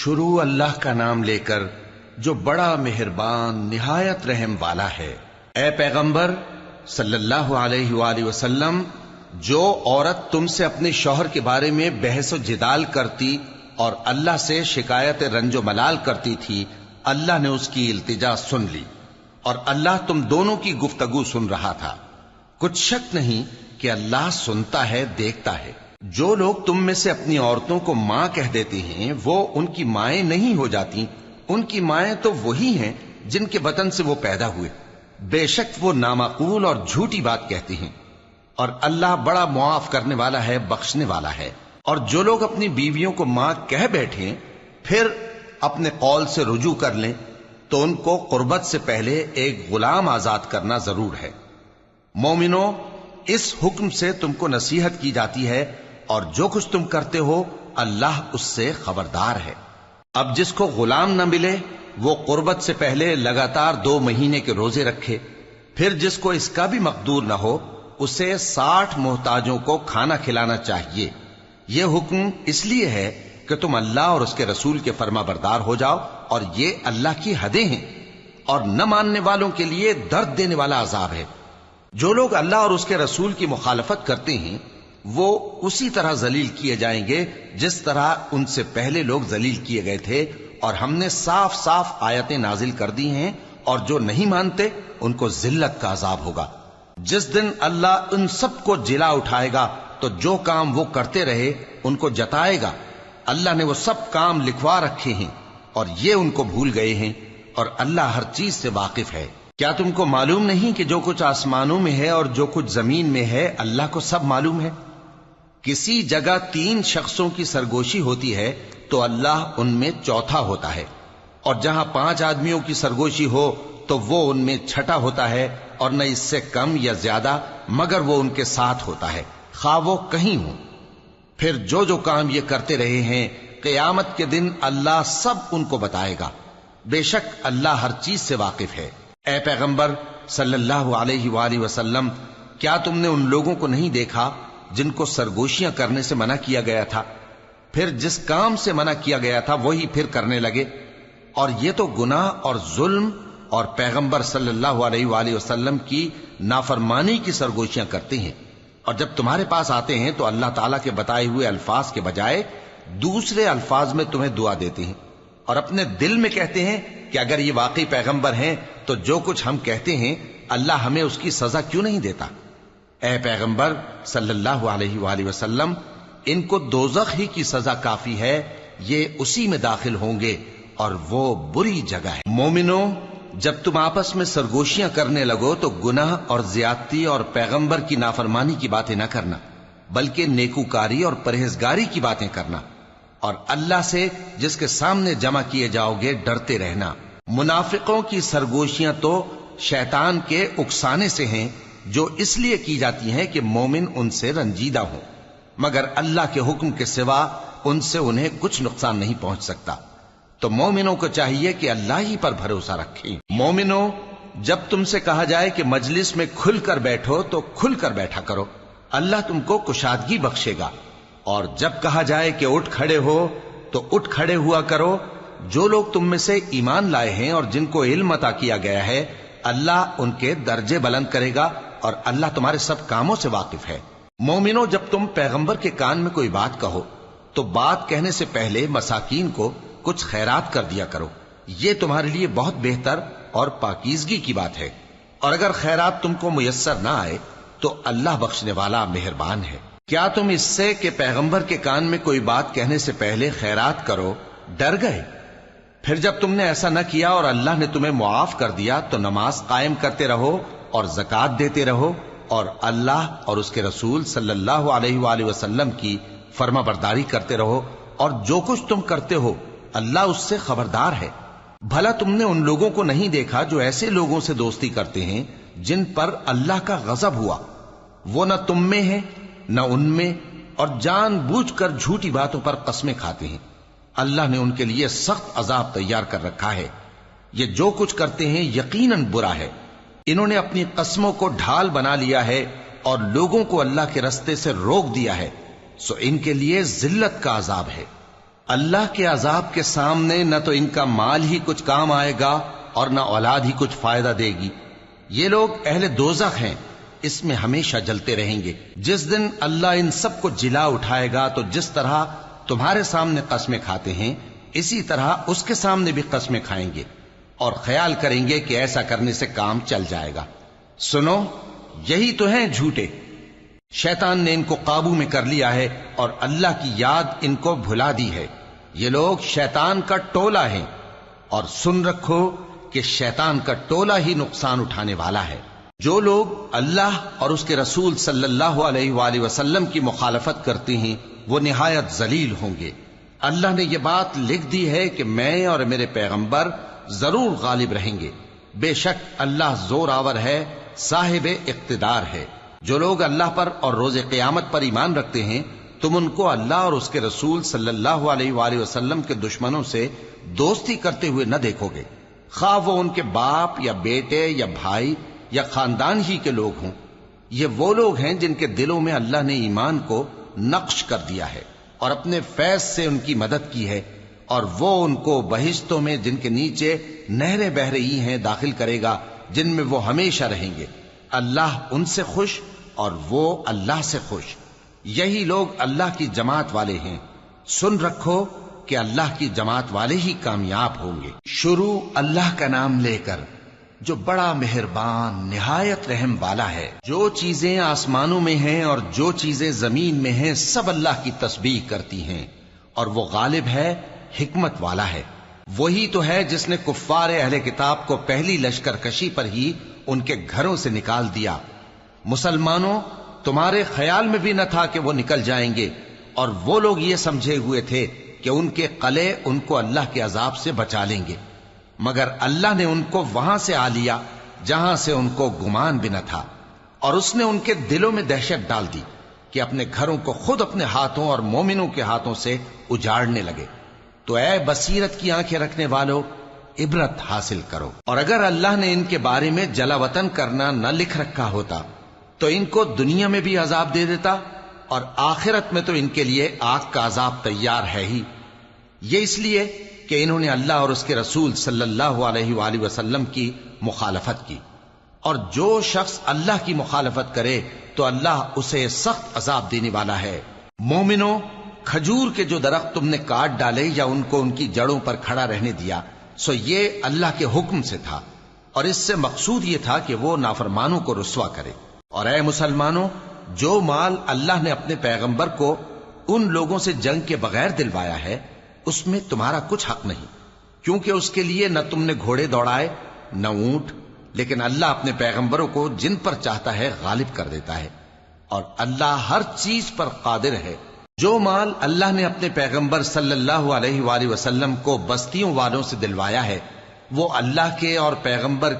شروع اللہ کا نام لے کر جو بڑا مہربان نہایت رحم والا ہے۔ اے پیغمبر صلی اللہ علیہ وآلہ وسلم، جو عورت تم سے اپنے شوہر کے بارے میں بحث و جدال کرتی اور اللہ سے شکایت رنج و ملال کرتی تھی، اللہ نے اس کی التجا سن لی اور اللہ تم دونوں کی گفتگو سن رہا تھا۔ کچھ شک نہیں کہ اللہ سنتا ہے، دیکھتا ہے۔ جو لوگ تم میں سے اپنی عورتوں کو ماں کہہ دیتے ہیں وہ ان کی مائیں نہیں ہو جاتی، ان کی مائیں تو وہی ہیں جن کے بطن سے وہ پیدا ہوئے۔ بے شک وہ نامعقول اور جھوٹی بات کہتے ہیں، اور اللہ بڑا معاف کرنے والا ہے، بخشنے والا ہے۔ اور جو لوگ اپنی بیویوں کو ماں کہہ بیٹھیں پھر اپنے قول سے رجوع کر لیں تو ان کو قربت سے پہلے ایک غلام آزاد کرنا ضرور ہے۔ مومنو، اس حکم سے تم کو نصیحت کی جاتی ہے اور جو کچھ تم کرتے ہو اللہ اس سے خبردار ہے۔ اب جس کو غلام نہ ملے وہ قربت سے پہلے لگاتار 2 مہینے کے روزے رکھے، پھر جس کو اس کا بھی مقدور نہ ہو اسے 60 محتاجوں کو کھانا کھلانا چاہیے۔ یہ حکم اس لیے ہے کہ تم اللہ اور اس کے رسول کے فرما بردار ہو جاؤ، اور یہ اللہ کی حدیں ہیں، اور نہ ماننے والوں کے لیے درد دینے والا عذاب ہے۔ جو لوگ اللہ اور اس کے رسول کی مخالفت کرتے ہیں وہ اسی طرح ذلیل کیے جائیں گے جس طرح ان سے پہلے لوگ ذلیل کیے گئے تھے، اور ہم نے صاف صاف آیتیں نازل کر دی ہیں، اور جو نہیں مانتے ان کو ذلت کا عذاب ہوگا۔ جس دن اللہ ان سب کو جلا اٹھائے گا تو جو کام وہ کرتے رہے ان کو جتائے گا۔ اللہ نے وہ سب کام لکھوا رکھے ہیں اور یہ ان کو بھول گئے ہیں، اور اللہ ہر چیز سے واقف ہے۔ کیا تم کو معلوم نہیں کہ جو کچھ آسمانوں میں ہے اور جو کچھ زمین میں ہے اللہ کو سب معلوم ہے؟ کسی جگہ 3 شخصوں کی سرگوشی ہوتی ہے تو اللہ ان میں چوتھا ہوتا ہے، اور جہاں 5 آدمیوں کی سرگوشی ہو تو وہ ان میں چھٹا ہوتا ہے، اور نہ اس سے کم یا زیادہ مگر وہ ان کے ساتھ ہوتا ہے، خواہ وہ کہیں ہوں۔ پھر جو جو کام یہ کرتے رہے ہیں قیامت کے دن اللہ سب ان کو بتائے گا۔ بے شک اللہ ہر چیز سے واقف ہے۔ اے پیغمبر صلی اللہ علیہ وآلہ وسلم، کیا تم نے ان لوگوں کو نہیں دیکھا جن کو سرگوشیاں کرنے سے منع کیا گیا تھا، پھر جس کام سے منع کیا گیا تھا وہی پھر کرنے لگے؟ اور یہ تو گناہ اور ظلم اور پیغمبر صلی اللہ علیہ وآلہ وسلم کی نافرمانی کی سرگوشیاں کرتے ہیں، اور جب تمہارے پاس آتے ہیں تو اللہ تعالیٰ کے بتائے ہوئے الفاظ کے بجائے دوسرے الفاظ میں تمہیں دعا دیتے ہیں، اور اپنے دل میں کہتے ہیں کہ اگر یہ واقعی پیغمبر ہیں تو جو کچھ ہم کہتے ہیں اللہ ہمیں اس کی سزا کیوں نہیں دیتا؟ اے پیغمبر صلی اللہ علیہ وآلہ وسلم، ان کو دوزخ ہی کی سزا کافی ہے، یہ اسی میں داخل ہوں گے اور وہ بری جگہ ہے۔ مومنو، جب تم آپس میں سرگوشیاں کرنے لگو تو گناہ اور زیادتی اور پیغمبر کی نافرمانی کی باتیں نہ کرنا، بلکہ نیکوکاری اور پرہیزگاری کی باتیں کرنا، اور اللہ سے جس کے سامنے جمع کیے جاؤ گے ڈرتے رہنا۔ منافقوں کی سرگوشیاں تو شیطان کے اکسانے سے ہیں جو اس لیے کی جاتی ہیں کہ مومن ان سے رنجیدہ ہوں، مگر اللہ کے حکم کے سوا ان سے انہیں کچھ نقصان نہیں پہنچ سکتا۔ تو مومنوں کو چاہیے کہ اللہ ہی پر بھروسہ رکھیں۔ مومنوں، جب تم سے کہا جائے کہ مجلس میں کھل کر بیٹھو تو کھل کر بیٹھا کرو، اللہ تم کو کشادگی بخشے گا، اور جب کہا جائے کہ اٹھ کھڑے ہو تو اٹھ کھڑے ہوا کرو۔ جو لوگ تم میں سے ایمان لائے ہیں اور جن کو علم عطا کیا گیا ہے اللہ ان کے درجے بلند کرے گا، اور اللہ تمہارے سب کاموں سے واقف ہے۔ مومنو، جب تم پیغمبر کے کان میں کوئی بات کہو تو بات کہنے سے پہلے مساکین کو کچھ خیرات کر دیا کرو، یہ تمہارے لیے بہت بہتر اور پاکیزگی کی بات ہے، اور اگر خیرات تم کو میسر نہ آئے تو اللہ بخشنے والا مہربان ہے۔ کیا تم اس سے کہ پیغمبر کے کان میں کوئی بات کہنے سے پہلے خیرات کرو ڈر گئے؟ پھر جب تم نے ایسا نہ کیا اور اللہ نے تمہیں معاف کر دیا تو نماز قائم کرتے رہو اور زکوٰۃ دیتے رہو، اور اللہ اور اس کے رسول صلی اللہ علیہ وآلہ وسلم کی فرما برداری کرتے رہو، اور جو کچھ تم کرتے ہو اللہ اس سے خبردار ہے۔ بھلا تم نے ان لوگوں کو نہیں دیکھا جو ایسے لوگوں سے دوستی کرتے ہیں جن پر اللہ کا غضب ہوا؟ وہ نہ تم میں ہے نہ ان میں، اور جان بوجھ کر جھوٹی باتوں پر قسمیں کھاتے ہیں۔ اللہ نے ان کے لیے سخت عذاب تیار کر رکھا ہے۔ یہ جو کچھ کرتے ہیں یقیناً برا ہے۔ انہوں نے اپنی قسموں کو ڈھال بنا لیا ہے اور لوگوں کو اللہ کے رستے سے روک دیا ہے، سو ان کے لیے ذلت کا عذاب ہے۔ اللہ کے عذاب کے سامنے نہ تو ان کا مال ہی کچھ کام آئے گا اور نہ اولاد ہی کچھ فائدہ دے گی۔ یہ لوگ اہل دوزخ ہیں، اس میں ہمیشہ جلتے رہیں گے۔ جس دن اللہ ان سب کو جلا اٹھائے گا تو جس طرح تمہارے سامنے قسمیں کھاتے ہیں اسی طرح اس کے سامنے بھی قسمیں کھائیں گے اور خیال کریں گے کہ ایسا کرنے سے کام چل جائے گا۔ سنو، یہی تو ہیں جھوٹے۔ شیطان نے ان کو قابو میں کر لیا ہے اور اللہ کی یاد ان کو بھلا دی ہے۔ یہ لوگ شیطان کا ٹولہ ہیں، اور سن رکھو کہ شیطان کا ٹولہ ہی نقصان اٹھانے والا ہے۔ جو لوگ اللہ اور اس کے رسول صلی اللہ علیہ وآلہ وسلم کی مخالفت کرتے ہیں وہ نہایت ذلیل ہوں گے۔ اللہ نے یہ بات لکھ دی ہے کہ میں اور میرے پیغمبر ضرور غالب رہیں گے۔ بے شک اللہ زور آور ہے، صاحب اقتدار ہے۔ جو لوگ اللہ پر اور روز قیامت پر ایمان رکھتے ہیں تم ان کو اللہ اور اس کے رسول صلی اللہ علیہ وآلہ وسلم کے دشمنوں سے دوستی کرتے ہوئے نہ دیکھو گے، خواہ وہ ان کے باپ یا بیٹے یا بھائی یا خاندان ہی کے لوگ ہوں۔ یہ وہ لوگ ہیں جن کے دلوں میں اللہ نے ایمان کو نقش کر دیا ہے اور اپنے فیض سے ان کی مدد کی ہے، اور وہ ان کو بہشتوں میں جن کے نیچے نہریں بہہ رہی ہیں داخل کرے گا، جن میں وہ ہمیشہ رہیں گے۔ اللہ ان سے خوش اور وہ اللہ سے خوش۔ یہی لوگ اللہ کی جماعت والے ہیں۔ سن رکھو کہ اللہ کی جماعت والے ہی کامیاب ہوں گے۔ شروع اللہ کا نام لے کر جو بڑا مہربان نہایت رحم والا ہے۔ جو چیزیں آسمانوں میں ہیں اور جو چیزیں زمین میں ہیں سب اللہ کی تسبیح کرتی ہیں، اور وہ غالب ہے، حکمت والا ہے۔ وہی تو ہے جس نے کفار اہل کتاب کو پہلی لشکر کشی پر ہی ان کے گھروں سے نکال دیا۔ مسلمانوں، تمہارے خیال میں بھی نہ تھا کہ وہ نکل جائیں گے، اور وہ لوگ یہ سمجھے ہوئے تھے کہ ان کے قلعے ان کو اللہ کے عذاب سے بچا لیں گے، مگر اللہ نے ان کو وہاں سے آ لیا جہاں سے ان کو گمان بھی نہ تھا، اور اس نے ان کے دلوں میں دہشت ڈال دی کہ اپنے گھروں کو خود اپنے ہاتھوں اور مومنوں کے ہاتھوں سے اجاڑنے لگے۔ تو اے بصیرت کی آنکھیں رکھنے والو، عبرت حاصل کرو۔ اور اگر اللہ نے ان کے بارے میں جلا وطن کرنا نہ لکھ رکھا ہوتا تو ان کو دنیا میں بھی عذاب دے دیتا، اور آخرت میں تو ان کے لیے آگ کا عذاب تیار ہے ہی۔ یہ اس لیے کہ انہوں نے اللہ اور اس کے رسول صلی اللہ علیہ وآلہ وسلم کی مخالفت کی، اور جو شخص اللہ کی مخالفت کرے تو اللہ اسے سخت عذاب دینے والا ہے۔ مومنوں، کھجور کے جو درخت تم نے کاٹ ڈالے یا ان کو ان کی جڑوں پر کھڑا رہنے دیا، سو یہ اللہ کے حکم سے تھا، اور اس سے مقصود یہ تھا کہ وہ نافرمانوں کو رسوا کرے۔ اور اے مسلمانوں، جو مال اللہ نے اپنے پیغمبر کو ان لوگوں سے جنگ کے بغیر دلوایا ہے اس میں تمہارا کچھ حق نہیں، کیونکہ اس کے لیے نہ تم نے گھوڑے دوڑائے نہ اونٹ، لیکن اللہ اپنے پیغمبروں کو جن پر چاہتا ہے غالب کر دیتا ہے، اور اللہ ہر چیز پر قادر ہے۔ جو مال اللہ نے اپنے پیغمبر صلی اللہ علیہ وآلہ وسلم کو بستیوں والوں سے دلوایا ہے وہ اللہ کے اور پیغمبر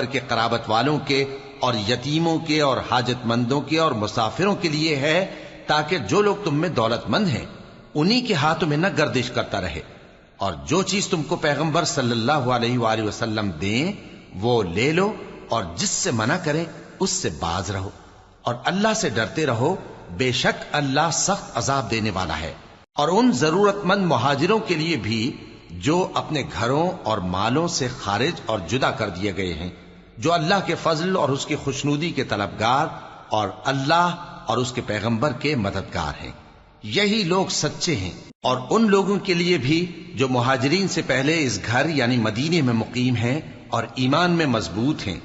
کے قرابت والوں کے اور یتیموں کے اور حاجت مندوں کے اور مسافروں کے لیے ہے، تاکہ جو لوگ تم میں دولت مند ہیں انہی کے ہاتھوں میں نہ گردش کرتا رہے، اور جو چیز تم کو پیغمبر صلی اللہ علیہ وآلہ وسلم دیں وہ لے لو، اور جس سے منع کریں اس سے باز رہو، اور اللہ سے ڈرتے رہو، بے شک اللہ سخت عذاب دینے والا ہے۔ اور ان ضرورت مند مہاجروں کے لیے بھی جو اپنے گھروں اور مالوں سے خارج اور جدا کر دیے گئے ہیں، جو اللہ کے فضل اور اس کی خوشنودی کے طلبگار اور اللہ اور اس کے پیغمبر کے مددگار ہیں، یہی لوگ سچے ہیں۔ اور ان لوگوں کے لیے بھی جو مہاجرین سے پہلے اس گھر یعنی مدینے میں مقیم ہیں اور ایمان میں مضبوط ہیں،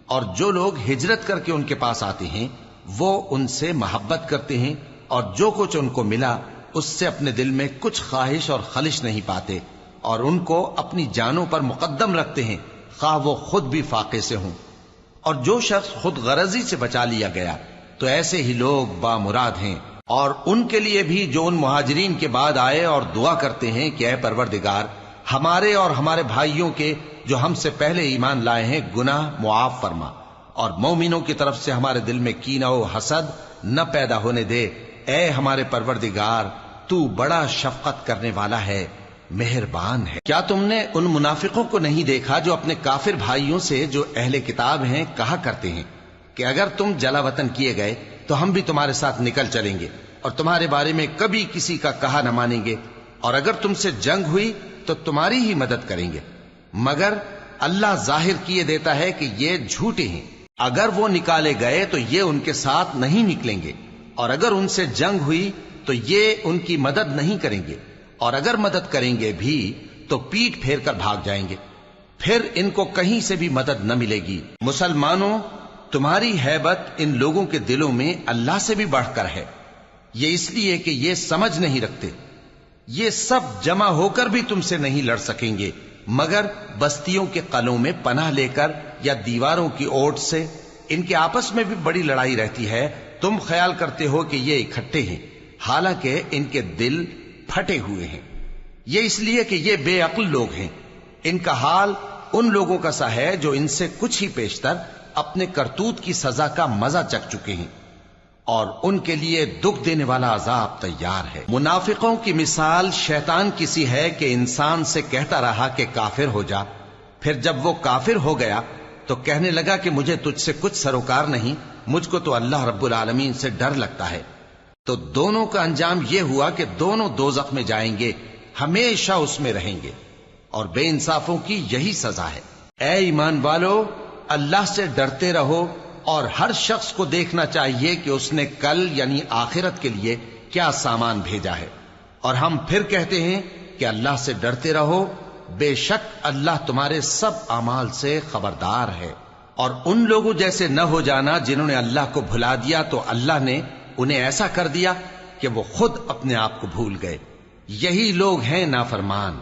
اور جو لوگ ہجرت کر کے ان کے پاس آتے ہیں وہ ان سے محبت کرتے ہیں، اور جو کچھ ان کو ملا اس سے اپنے دل میں کچھ خواہش اور خلش نہیں پاتے، اور ان کو اپنی جانوں پر مقدم رکھتے ہیں خواہ وہ خود بھی فاقے سے ہوں۔ اور جو شخص خود غرضی سے بچا لیا گیا تو ایسے ہی لوگ بامراد ہیں۔ اور ان کے لیے بھی جو ان مہاجرین کے بعد آئے اور دعا کرتے ہیں کہ اے پروردگار ہمارے اور ہمارے بھائیوں کے جو ہم سے پہلے ایمان لائے ہیں گناہ معاف فرما، اور مومنوں کی طرف سے ہمارے دل میں کینہ و حسد نہ پیدا ہونے دے، اے ہمارے پروردگار تو بڑا شفقت کرنے والا ہے، مہربان ہے۔ کیا تم نے ان منافقوں کو نہیں دیکھا جو اپنے کافر بھائیوں سے جو اہل کتاب ہیں کہا کرتے ہیں کہ اگر تم جلا وطن کیے گئے تو ہم بھی تمہارے ساتھ نکل چلیں گے اور تمہارے بارے میں کبھی کسی کا کہا نہ مانیں گے، اور اگر تم سے جنگ ہوئی تو تمہاری ہی مدد کریں گے، مگر اللہ ظاہر کیے دیتا ہے کہ یہ جھوٹے ہیں۔ اگر وہ نکالے گئے تو یہ ان کے ساتھ نہیں نکلیں گے، اور اگر ان سے جنگ ہوئی تو یہ ان کی مدد نہیں کریں گے، اور اگر مدد کریں گے بھی تو پیٹ پھیر کر بھاگ جائیں گے، پھر ان کو کہیں سے بھی مدد نہ ملے گی۔ مسلمانوں، تمہاری ہیبت ان لوگوں کے دلوں میں اللہ سے بھی بڑھ کر ہے، یہ اس لیے کہ یہ سمجھ نہیں رکھتے۔ یہ سب جمع ہو کر بھی تم سے نہیں لڑ سکیں گے، مگر بستیوں کے قلعوں میں پناہ لے کر یا دیواروں کی اوٹ سے۔ ان کے آپس میں بھی بڑی لڑائی رہتی ہے، تم خیال کرتے ہو کہ یہ اکٹھے ہیں، حالانکہ ان کے دل پھٹے ہوئے ہیں۔ یہ اس لیے کہ یہ بے عقل لوگ ہیں۔ ان کا حال ان لوگوں کا سا ہے جو ان سے کچھ ہی پیشتر اپنے کرتوت کی سزا کا مزہ چکھ چکے ہیں، اور ان کے لیے دکھ دینے والا عذاب تیار ہے۔ منافقوں کی مثال شیطان کی سی ہے کہ انسان سے کہتا رہا کہ کافر ہو جا، پھر جب وہ کافر ہو گیا تو کہنے لگا کہ مجھے تجھ سے کچھ سروکار نہیں، مجھ کو تو اللہ رب العالمین سے ڈر لگتا ہے۔ تو دونوں کا انجام یہ ہوا کہ دونوں دوزخ میں جائیں گے، ہمیشہ اس میں رہیں گے، اور بے انصافوں کی یہی سزا ہے۔ اے ایمان والو، اللہ سے ڈرتے رہو، اور ہر شخص کو دیکھنا چاہیے کہ اس نے کل یعنی آخرت کے لیے کیا سامان بھیجا ہے۔ اور ہم پھر کہتے ہیں کہ اللہ سے ڈرتے رہو، بے شک اللہ تمہارے سب اعمال سے خبردار ہے۔ اور ان لوگوں جیسے نہ ہو جانا جنہوں نے اللہ کو بھلا دیا تو اللہ نے انہیں ایسا کر دیا کہ وہ خود اپنے آپ کو بھول گئے۔ یہی لوگ ہیں نافرمان۔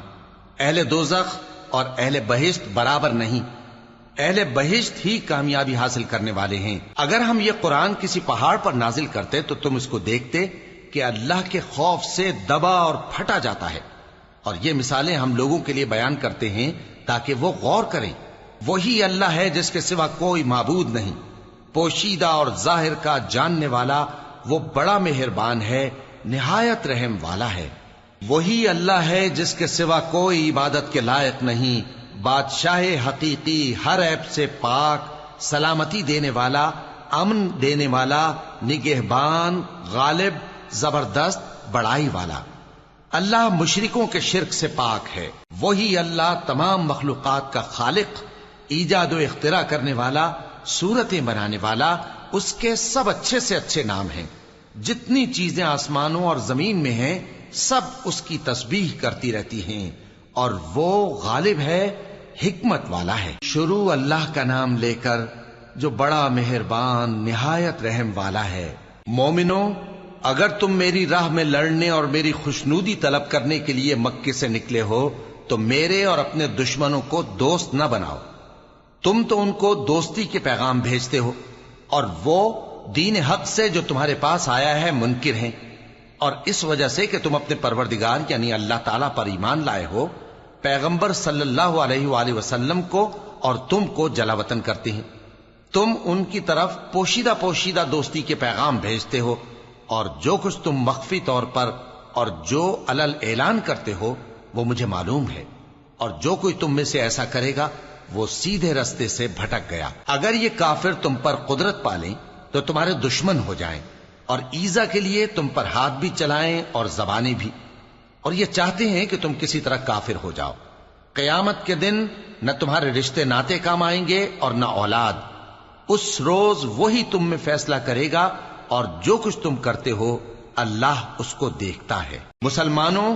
اہل دوزخ اور اہل بہشت برابر نہیں، اہل بہشت ہی کامیابی حاصل کرنے والے ہیں۔ اگر ہم یہ قرآن کسی پہاڑ پر نازل کرتے تو تم اس کو دیکھتے کہ اللہ کے خوف سے دبا اور پھٹا جاتا ہے۔ اور یہ مثالیں ہم لوگوں کے لیے بیان کرتے ہیں تاکہ وہ غور کریں۔ وہی اللہ ہے جس کے سوا کوئی معبود نہیں، پوشیدہ اور ظاہر کا جاننے والا، وہ بڑا مہربان ہے، نہایت رحم والا ہے۔ وہی اللہ ہے جس کے سوا کوئی عبادت کے لائق نہیں، بادشاہ حقیقی، ہر عیب سے پاک، سلامتی دینے والا، امن دینے والا، نگہبان، غالب، زبردست، بڑائی والا۔ اللہ مشرکوں کے شرک سے پاک ہے۔ وہی اللہ تمام مخلوقات کا خالق، ایجاد و اختراع کرنے والا، صورتیں بنانے والا، اس کے سب اچھے سے اچھے نام ہیں۔ جتنی چیزیں آسمانوں اور زمین میں ہیں سب اس کی تسبیح کرتی رہتی ہیں، اور وہ غالب ہے، حکمت والا ہے۔ شروع اللہ کا نام لے کر جو بڑا مہربان نہایت رحم والا ہے۔ مومنو، اگر تم میری راہ میں لڑنے اور میری خوشنودی طلب کرنے کے لیے مکے سے نکلے ہو تو میرے اور اپنے دشمنوں کو دوست نہ بناؤ۔ تم تو ان کو دوستی کے پیغام بھیجتے ہو، اور وہ دین حق سے جو تمہارے پاس آیا ہے منکر ہیں، اور اس وجہ سے کہ تم اپنے پروردگار یعنی اللہ تعالیٰ پر ایمان لائے ہو، پیغمبر صلی اللہ علیہ وآلہ وسلم کو اور تم کو جلا وطن کرتے ہیں۔ تم ان کی طرف پوشیدہ پوشیدہ دوستی کے پیغام بھیجتے ہو، اور جو کچھ تم مخفی طور پر اور جو علل اعلان کرتے ہو وہ مجھے معلوم ہے، اور جو کوئی تم میں سے ایسا کرے گا وہ سیدھے رستے سے بھٹک گیا۔ اگر یہ کافر تم پر قدرت پالیں تو تمہارے دشمن ہو جائیں، اور ایذا کے لیے تم پر ہاتھ بھی چلائیں اور زبانیں بھی، اور یہ چاہتے ہیں کہ تم کسی طرح کافر ہو جاؤ۔ قیامت کے دن نہ تمہارے رشتے ناتے کام آئیں گے اور نہ اولاد۔ اس روز وہی تم میں فیصلہ کرے گا، اور جو کچھ تم کرتے ہو اللہ اس کو دیکھتا ہے۔ مسلمانوں،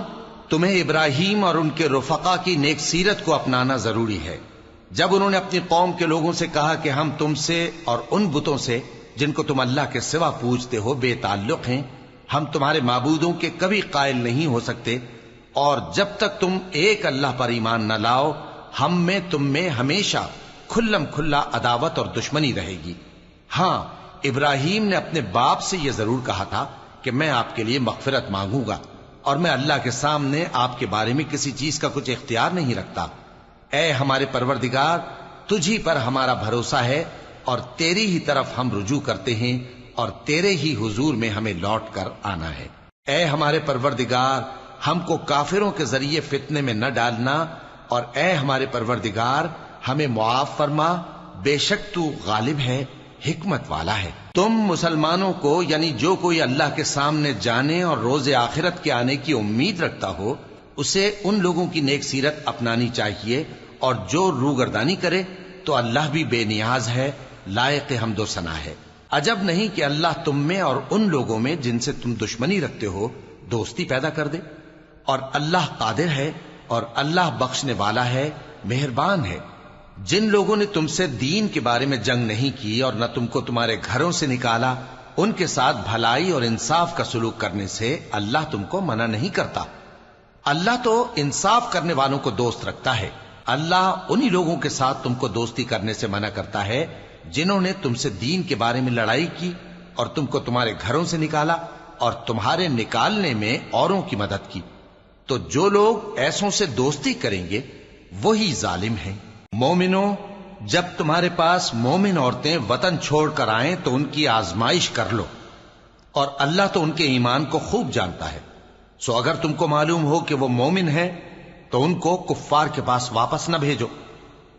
تمہیں ابراہیم اور ان کے رفقا کی نیک سیرت کو اپنانا ضروری ہے۔ جب انہوں نے اپنی قوم کے لوگوں سے کہا کہ ہم تم سے اور ان بتوں سے جن کو تم اللہ کے سوا پوجتے ہو بے تعلق ہیں، ہم تمہارے معبودوں کے کبھی قائل نہیں ہو سکتے، اور جب تک تم ایک اللہ پر ایمان نہ لاؤ ہم میں تم میں ہمیشہ کھلم کھلا عداوت اور دشمنی رہے گی۔ ہاں، ابراہیم نے اپنے باپ سے یہ ضرور کہا تھا کہ میں آپ کے لیے مغفرت مانگوں گا، اور میں اللہ کے سامنے آپ کے بارے میں کسی چیز کا کچھ اختیار نہیں رکھتا۔ اے ہمارے پروردگار، تجھی پر ہمارا بھروسہ ہے، اور تیری ہی طرف ہم رجوع کرتے ہیں، اور تیرے ہی حضور میں ہمیں لوٹ کر آنا ہے۔ اے ہمارے پروردگار، ہم کو کافروں کے ذریعے فتنے میں نہ ڈالنا، اور اے ہمارے پروردگار ہمیں معاف فرما، بے شک تو غالب ہے، حکمت والا ہے۔ تم مسلمانوں کو یعنی جو کوئی اللہ کے سامنے جانے اور روز آخرت کے آنے کی امید رکھتا ہو اسے ان لوگوں کی نیک سیرت اپنانی چاہیے، اور جو روگردانی کرے تو اللہ بھی بے نیاز ہے، لائق حمد و ثنا ہے۔ عجب نہیں کہ اللہ تم میں اور ان لوگوں میں جن سے تم دشمنی رکھتے ہو دوستی پیدا کر دے، اور اللہ قادر ہے اور اللہ بخشنے والا ہے، مہربان ہے۔ جن لوگوں نے تم سے دین کے بارے میں جنگ نہیں کی اور نہ تم کو تمہارے گھروں سے نکالا، ان کے ساتھ بھلائی اور انصاف کا سلوک کرنے سے اللہ تم کو منع نہیں کرتا۔ اللہ تو انصاف کرنے والوں کو دوست رکھتا ہے۔ اللہ انہی لوگوں کے ساتھ تم کو دوستی کرنے سے منع کرتا ہے جنہوں نے تم سے دین کے بارے میں لڑائی کی اور تم کو تمہارے گھروں سے نکالا اور تمہارے نکالنے میں اوروں کی مدد کی۔ تو جو لوگ ایسوں سے دوستی کریں گے وہی ظالم ہیں۔ مومنوں، جب تمہارے پاس مومن عورتیں وطن چھوڑ کر آئیں تو ان کی آزمائش کر لو، اور اللہ تو ان کے ایمان کو خوب جانتا ہے۔ سو اگر تم کو معلوم ہو کہ وہ مومن ہیں تو ان کو کفار کے پاس واپس نہ بھیجو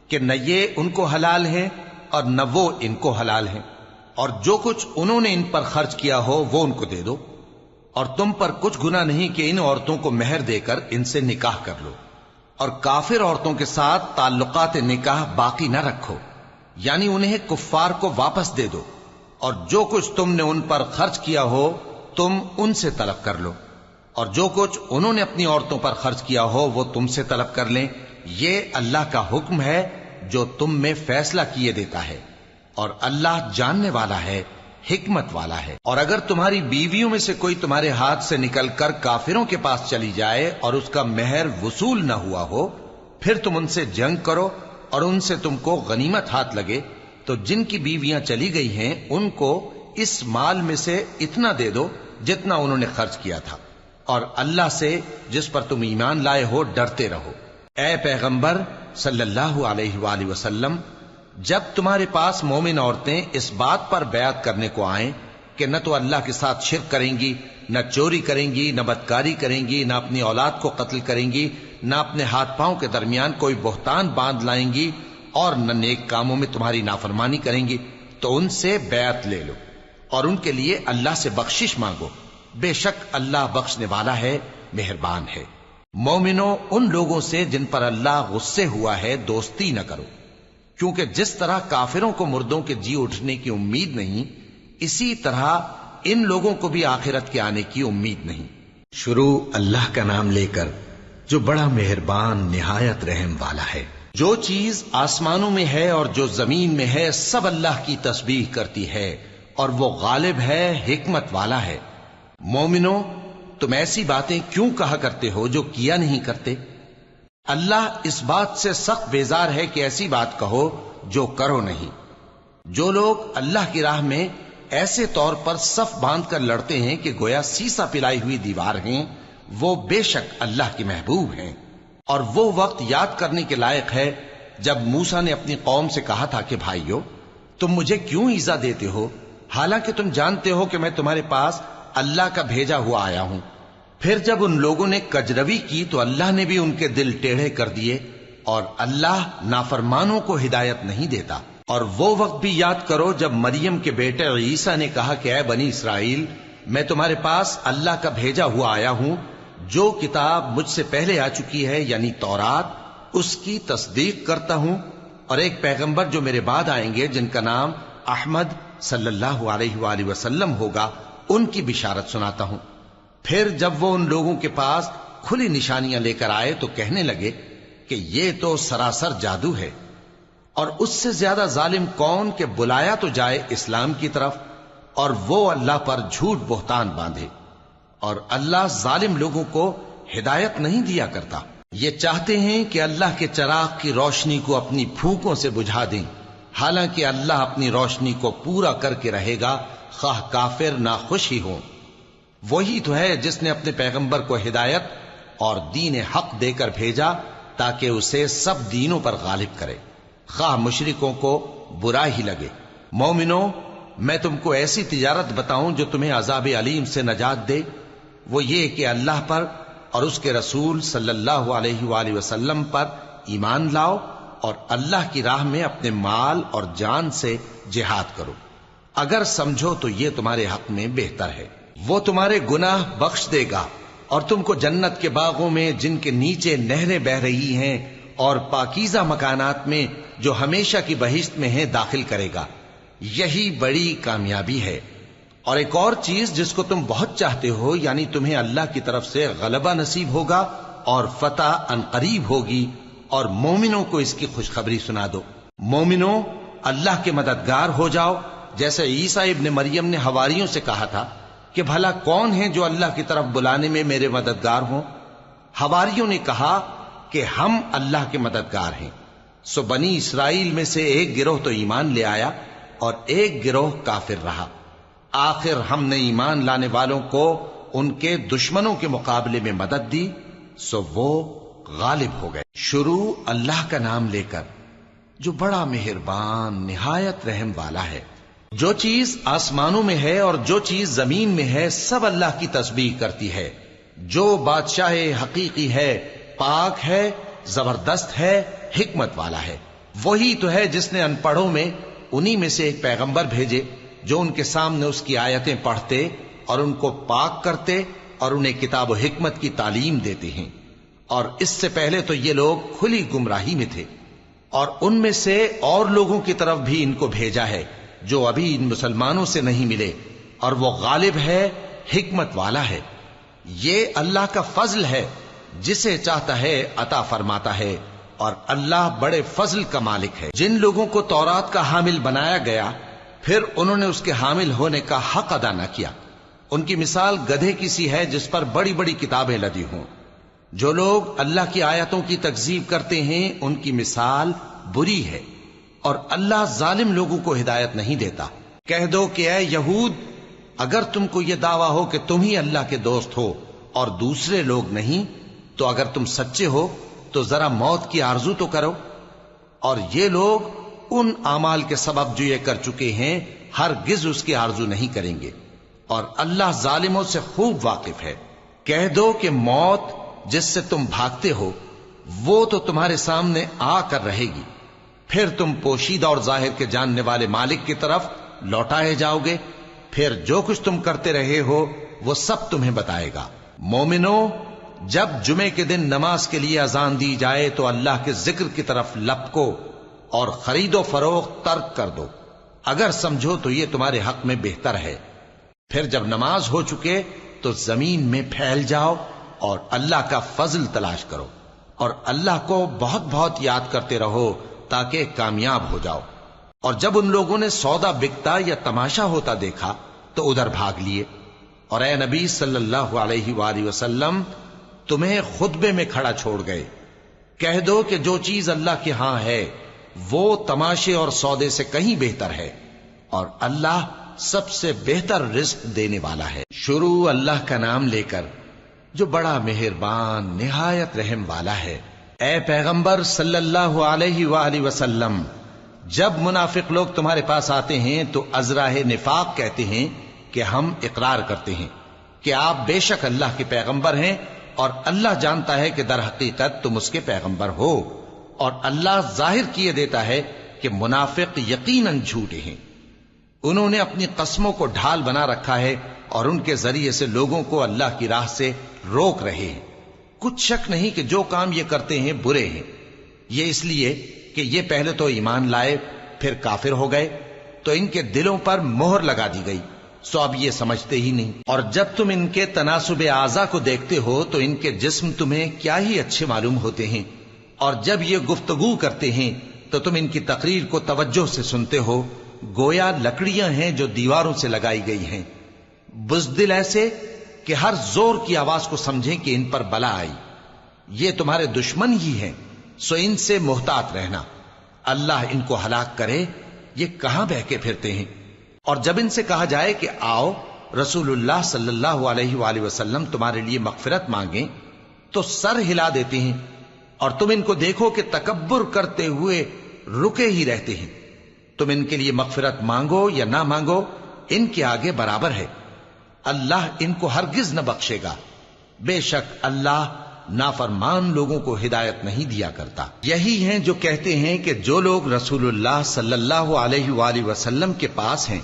کہ نہ یہ ان کو حلال ہیں اور نہ وہ ان کو حلال ہیں، اور جو کچھ انہوں نے ان پر خرچ کیا ہو وہ ان کو دے دو، اور تم پر کچھ گناہ نہیں کہ ان عورتوں کو مہر دے کر ان سے نکاح کر لو، اور کافر عورتوں کے ساتھ تعلقات نکاح باقی نہ رکھو، یعنی انہیں کفار کو واپس دے دو، اور جو کچھ تم نے ان پر خرچ کیا ہو تم ان سے طلب کر لو، اور جو کچھ انہوں نے اپنی عورتوں پر خرچ کیا ہو وہ تم سے طلب کر لیں۔ یہ اللہ کا حکم ہے جو تم میں فیصلہ کیے دیتا ہے، اور اللہ جاننے والا ہے، حکمت والا ہے۔ اور اگر تمہاری بیویوں میں سے کوئی تمہارے ہاتھ سے نکل کر کافروں کے پاس چلی جائے اور اس کا مہر وصول نہ ہوا ہو، پھر تم ان سے جنگ کرو اور ان سے تم کو غنیمت ہاتھ لگے، تو جن کی بیویاں چلی گئی ہیں ان کو اس مال میں سے اتنا دے دو جتنا انہوں نے خرچ کیا تھا، اور اللہ سے جس پر تم ایمان لائے ہو ڈرتے رہو۔ اے پیغمبر صلی اللہ علیہ وآلہ وسلم، جب تمہارے پاس مومن عورتیں اس بات پر بیعت کرنے کو آئیں کہ نہ تو اللہ کے ساتھ شرک کریں گی، نہ چوری کریں گی، نہ بدکاری کریں گی، نہ اپنی اولاد کو قتل کریں گی، نہ اپنے ہاتھ پاؤں کے درمیان کوئی بہتان باندھ لائیں گی، اور نہ نیک کاموں میں تمہاری نافرمانی کریں گی، تو ان سے بیعت لے لو اور ان کے لیے اللہ سے بخشش مانگو، بے شک اللہ بخشنے والا ہے، مہربان ہے۔ مومنوں، ان لوگوں سے جن پر اللہ غصے ہوا ہے دوستی نہ کرو، کیونکہ جس طرح کافروں کو مردوں کے جی اٹھنے کی امید نہیں، اسی طرح ان لوگوں کو بھی آخرت کے آنے کی امید نہیں۔ شروع اللہ کا نام لے کر جو بڑا مہربان نہایت رحم والا ہے۔ جو چیز آسمانوں میں ہے اور جو زمین میں ہے سب اللہ کی تسبیح کرتی ہے، اور وہ غالب ہے، حکمت والا ہے۔ مومنوں، تم ایسی باتیں کیوں کہا کرتے ہو جو کیا نہیں کرتے؟ اللہ اس بات سے سخت بیزار ہے کہ ایسی بات کہو جو کرو نہیں۔ جو لوگ اللہ کی راہ میں ایسے طور پر صف باندھ کر لڑتے ہیں کہ گویا سیسا پلائی ہوئی دیوار ہیں، وہ بے شک اللہ کے محبوب ہیں۔ اور وہ وقت یاد کرنے کے لائق ہے جب موسیٰ نے اپنی قوم سے کہا تھا کہ بھائیو، تم مجھے کیوں ایذا دیتے ہو، حالانکہ تم جانتے ہو کہ میں تمہارے پاس اللہ کا بھیجا ہوا آیا ہوں۔ پھر جب ان لوگوں نے کجروی کی تو اللہ نے بھی ان کے دل ٹیڑھے کر دیے، اور اللہ نافرمانوں کو ہدایت نہیں دیتا۔ اور وہ وقت بھی یاد کرو جب مریم کے بیٹے عیسیٰ نے کہا کہ اے بنی اسرائیل، میں تمہارے پاس اللہ کا بھیجا ہوا آیا ہوں، جو کتاب مجھ سے پہلے آ چکی ہے یعنی تورات، اس کی تصدیق کرتا ہوں، اور ایک پیغمبر جو میرے بعد آئیں گے جن کا نام احمد صلی اللہ علیہ وآلہ وسلم ہوگا، ان کی بشارت سناتا ہوں۔ پھر جب وہ ان لوگوں کے پاس کھلی نشانیاں لے کر آئے تو کہنے لگے کہ یہ تو سراسر جادو ہے، اور اس سے زیادہ ظالم کون کہ بلایا تو جائے اسلام کی طرف اور وہ اللہ پر جھوٹ بہتان باندھے، اور اللہ ظالم لوگوں کو ہدایت نہیں دیا کرتا۔ یہ چاہتے ہیں کہ اللہ کے چراغ کی روشنی کو اپنی پھونکوں سے بجھا دیں، حالانکہ اللہ اپنی روشنی کو پورا کر کے رہے گا، خواہ کافر ناخوش ہی ہوں۔ وہی تو ہے جس نے اپنے پیغمبر کو ہدایت اور دین حق دے کر بھیجا تاکہ اسے سب دینوں پر غالب کرے، خواہ مشرکوں کو برا ہی لگے۔ مومنوں، میں تم کو ایسی تجارت بتاؤں جو تمہیں عذاب علیم سے نجات دے؟ وہ یہ کہ اللہ پر اور اس کے رسول صلی اللہ علیہ وآلہ وسلم پر ایمان لاؤ، اور اللہ کی راہ میں اپنے مال اور جان سے جہاد کرو، اگر سمجھو تو یہ تمہارے حق میں بہتر ہے۔ وہ تمہارے گناہ بخش دے گا اور تم کو جنت کے باغوں میں جن کے نیچے نہریں بہ رہی ہیں اور پاکیزہ مکانات میں جو ہمیشہ کی بہشت میں ہیں داخل کرے گا۔ یہی بڑی کامیابی ہے۔ اور ایک اور چیز جس کو تم بہت چاہتے ہو، یعنی تمہیں اللہ کی طرف سے غلبہ نصیب ہوگا اور فتح عنقریب ہوگی، اور مومنوں کو اس کی خوشخبری سنا دو۔ مومنوں، اللہ کے مددگار ہو جاؤ، جیسے عیسیٰ ابن مریم نے حواریوں سے کہا تھا کہ بھلا کون ہیں جو اللہ کی طرف بلانے میں میرے مددگار ہوں؟ حواریوں نے کہا کہ ہم اللہ کے مددگار ہیں۔ سو بنی اسرائیل میں سے ایک گروہ تو ایمان لے آیا اور ایک گروہ کافر رہا۔ آخر ہم نے ایمان لانے والوں کو ان کے دشمنوں کے مقابلے میں مدد دی، سو وہ غالب ہو گئے۔ شروع اللہ کا نام لے کر جو بڑا مہربان نہایت رحم والا ہے۔ جو چیز آسمانوں میں ہے اور جو چیز زمین میں ہے سب اللہ کی تسبیح کرتی ہے۔ جو بادشاہ حقیقی ہے، پاک ہے، زبردست ہے، حکمت والا ہے۔ وہی تو ہے جس نے ان پڑھوں میں انہی میں سے ایک پیغمبر بھیجے جو ان کے سامنے اس کی آیتیں پڑھتے اور ان کو پاک کرتے اور انہیں کتاب و حکمت کی تعلیم دیتے ہیں۔ اور اس سے پہلے تو یہ لوگ کھلی گمراہی میں تھے، اور ان میں سے اور لوگوں کی طرف بھی ان کو بھیجا ہے جو ابھی ان مسلمانوں سے نہیں ملے، اور وہ غالب ہے، حکمت والا ہے۔ یہ اللہ کا فضل ہے، جسے چاہتا ہے عطا فرماتا ہے، اور اللہ بڑے فضل کا مالک ہے۔ جن لوگوں کو تورات کا حامل بنایا گیا پھر انہوں نے اس کے حامل ہونے کا حق ادا نہ کیا، ان کی مثال گدھے کی سی ہے جس پر بڑی بڑی کتابیں لدی ہوں۔ جو لوگ اللہ کی آیتوں کی تکذیب کرتے ہیں ان کی مثال بری ہے، اور اللہ ظالم لوگوں کو ہدایت نہیں دیتا۔ کہہ دو کہ اے یہود، اگر تم کو یہ دعویٰ ہو کہ تم ہی اللہ کے دوست ہو اور دوسرے لوگ نہیں، تو اگر تم سچے ہو تو ذرا موت کی آرزو تو کرو۔ اور یہ لوگ ان اعمال کے سبب جو یہ کر چکے ہیں ہرگز اس کی آرزو نہیں کریں گے، اور اللہ ظالموں سے خوب واقف ہے۔ کہہ دو کہ موت جس سے تم بھاگتے ہو وہ تو تمہارے سامنے آ کر رہے گی، پھر تم پوشیدہ اور ظاہر کے جاننے والے مالک کی طرف لوٹائے جاؤ گے، پھر جو کچھ تم کرتے رہے ہو وہ سب تمہیں بتائے گا۔ مومنو، جب جمعے کے دن نماز کے لیے اذان دی جائے تو اللہ کے ذکر کی طرف لپکو اور خرید و فروخت ترک کر دو، اگر سمجھو تو یہ تمہارے حق میں بہتر ہے۔ پھر جب نماز ہو چکے تو زمین میں پھیل جاؤ اور اللہ کا فضل تلاش کرو، اور اللہ کو بہت بہت یاد کرتے رہو تاکہ کامیاب ہو جاؤ۔ اور جب ان لوگوں نے سودا بکتا یا تماشا ہوتا دیکھا تو ادھر بھاگ لیے، اور اے نبی صلی اللہ علیہ وآلہ وسلم تمہیں خطبے میں کھڑا چھوڑ گئے۔ کہہ دو کہ جو چیز اللہ کے ہاں ہے وہ تماشے اور سودے سے کہیں بہتر ہے، اور اللہ سب سے بہتر رزق دینے والا ہے۔ شروع اللہ کا نام لے کر جو بڑا مہربان نہایت رحم والا ہے۔ اے پیغمبر صلی اللہ علیہ وآلہ وسلم، جب منافق لوگ تمہارے پاس آتے ہیں تو ازراہ نفاق کہتے ہیں کہ ہم اقرار کرتے ہیں کہ آپ بے شک اللہ کے پیغمبر ہیں، اور اللہ جانتا ہے کہ در حقیقت تم اس کے پیغمبر ہو، اور اللہ ظاہر کیے دیتا ہے کہ منافق یقیناً جھوٹے ہیں۔ انہوں نے اپنی قسموں کو ڈھال بنا رکھا ہے اور ان کے ذریعے سے لوگوں کو اللہ کی راہ سے روک رہے ہیں۔ کچھ شک نہیں کہ جو کام یہ کرتے ہیں برے ہیں، یہ اس لیے کہ یہ پہلے تو ایمان لائے پھر کافر ہو گئے، تو ان کے دلوں پر مہر لگا دی گئی، سو اب یہ سمجھتے ہی نہیں۔ اور جب تم ان کے تناسب اعضاء کو دیکھتے ہو تو ان کے جسم تمہیں کیا ہی اچھے معلوم ہوتے ہیں، اور جب یہ گفتگو کرتے ہیں تو تم ان کی تقریر کو توجہ سے سنتے ہو، گویا لکڑیاں ہیں جو دیواروں سے لگائی گئی ہیں، بزدل ایسے کہ ہر زور کی آواز کو سمجھیں کہ ان پر بلا آئی۔ یہ تمہارے دشمن ہی ہیں، سو ان سے محتاط رہنا، اللہ ان کو ہلاک کرے، یہ کہاں بہ کے پھرتے ہیں۔ اور جب ان سے کہا جائے کہ آؤ رسول اللہ صلی اللہ علیہ وآلہ وسلم تمہارے لیے مغفرت مانگیں، تو سر ہلا دیتے ہیں، اور تم ان کو دیکھو کہ تکبر کرتے ہوئے رکے ہی رہتے ہیں۔ تم ان کے لیے مغفرت مانگو یا نہ مانگو، ان کے آگے برابر ہے، اللہ ان کو ہرگز نہ بخشے گا، بے شک اللہ نافرمان لوگوں کو ہدایت نہیں دیا کرتا۔ یہی ہیں جو کہتے ہیں کہ جو لوگ رسول اللہ صلی اللہ علیہ وآلہ وسلم کے پاس ہیں